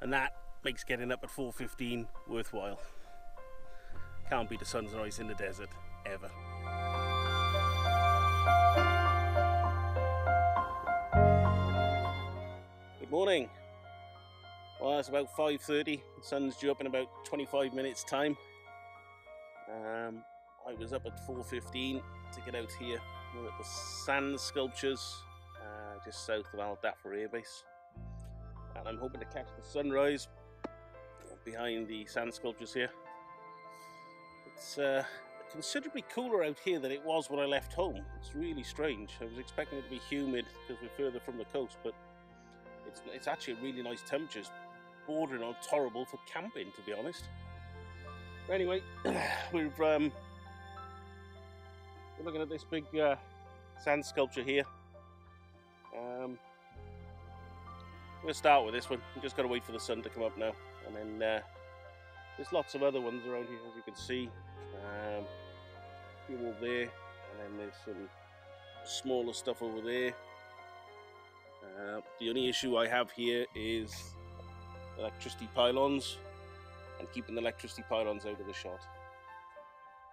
and that makes getting up at 4:15 worthwhile. Can't beat a sunrise in the desert, ever. Good morning. Well, it's about 5:30. The sun's due up in about 25 minutes time. I was up at 4:15 to get out here. We're at the sand sculptures just south of Dhafra Air Base, and I'm hoping to catch the sunrise behind the sand sculptures here. It's considerably cooler out here than it was when I left home. It's really strange. I was expecting it to be humid because we're further from the coast, but it's actually a really nice temperature, bordering on tolerable for camping, to be honest. But anyway, we're looking at this big sand sculpture here. I'm going to start with this one. We've just got to wait for the sun to come up now, and then there's lots of other ones around here, as you can see. A few over there, and then there's some smaller stuff over there. The only issue I have here is electricity pylons and keeping the electricity pylons out of the shot.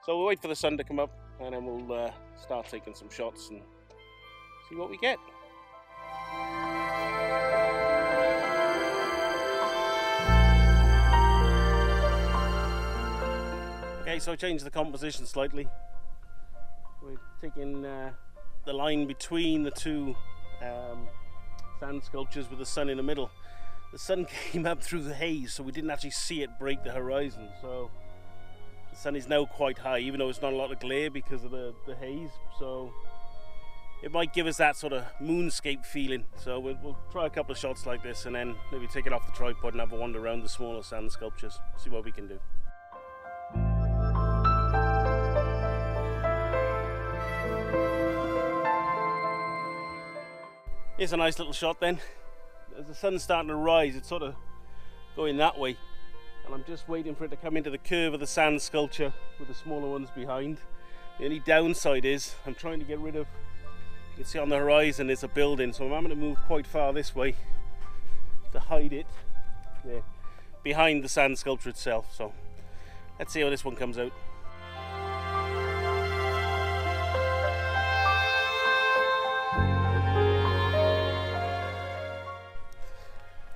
So we'll wait for the sun to come up, and then we'll start taking some shots and see what we get. Okay, so I changed the composition slightly. We're taking the line between the two sand sculptures with the sun in the middle. The sun came up through the haze, so we didn't actually see it break the horizon. So the sun is now quite high, even though it's not a lot of glare because of the haze. So it might give us that sort of moonscape feeling. So we'll try a couple of shots like this, and then maybe take it off the tripod and have a wander around the smaller sand sculptures, see what we can do. Here's a nice little shot then. As the sun's starting to rise, it's sort of going that way, and I'm just waiting for it to come into the curve of the sand sculpture with the smaller ones behind. The only downside is I'm trying to get rid of, you can see on the horizon there's a building, so I'm having to move quite far this way to hide it there behind the sand sculpture itself. So let's see how this one comes out.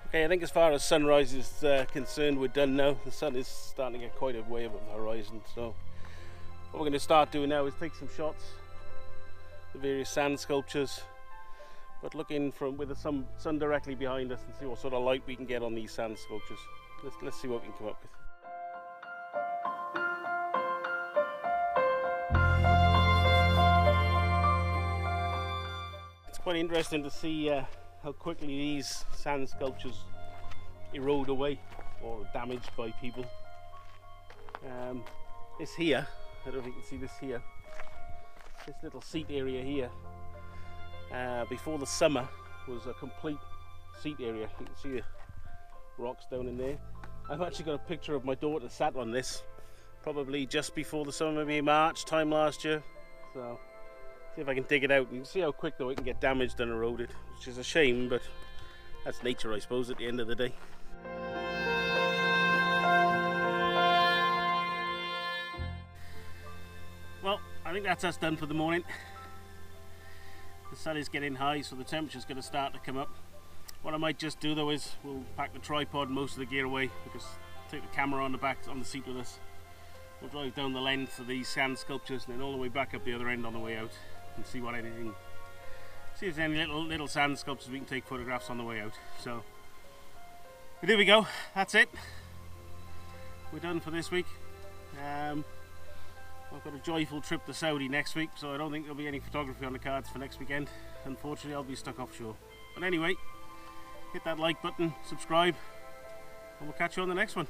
Okay, I think as far as sunrise is concerned, we're done now. The sun is starting to get quite a way above the horizon, so what we're going to start doing now is take some shots of the various sand sculptures, but looking with the sun directly behind us, and see what sort of light we can get on these sand sculptures. Let's see what we can come up with. It's quite interesting to see how quickly these sand sculptures erode away or are damaged by people. This here, I don't know if you can see this here, this little seat area here, before the summer was a complete seat area. You can see the rocks down in there. I've actually got a picture of my daughter sat on this probably just before the summer, maybe March time last year. So see if I can dig it out. You can see how quick though it can get damaged and eroded, which is a shame, but that's nature, I suppose, at the end of the day. Well, I think that's us done for the morning. The sun is getting high, so the temperature's going to start to come up. What I might just do though is we'll pack the tripod and most of the gear away. We'll just take the camera on the back on the seat with us. We'll drive down the length of these sand sculptures and then all the way back up the other end on the way out, and see if there's any little sand sculptures we can take photographs on the way out. So but there we go, that's it. We're done for this week. I've got a joyful trip to Saudi next week, so I don't think there'll be any photography on the cards for next weekend. Unfortunately, I'll be stuck offshore. But anyway, hit that like button, subscribe, and we'll catch you on the next one.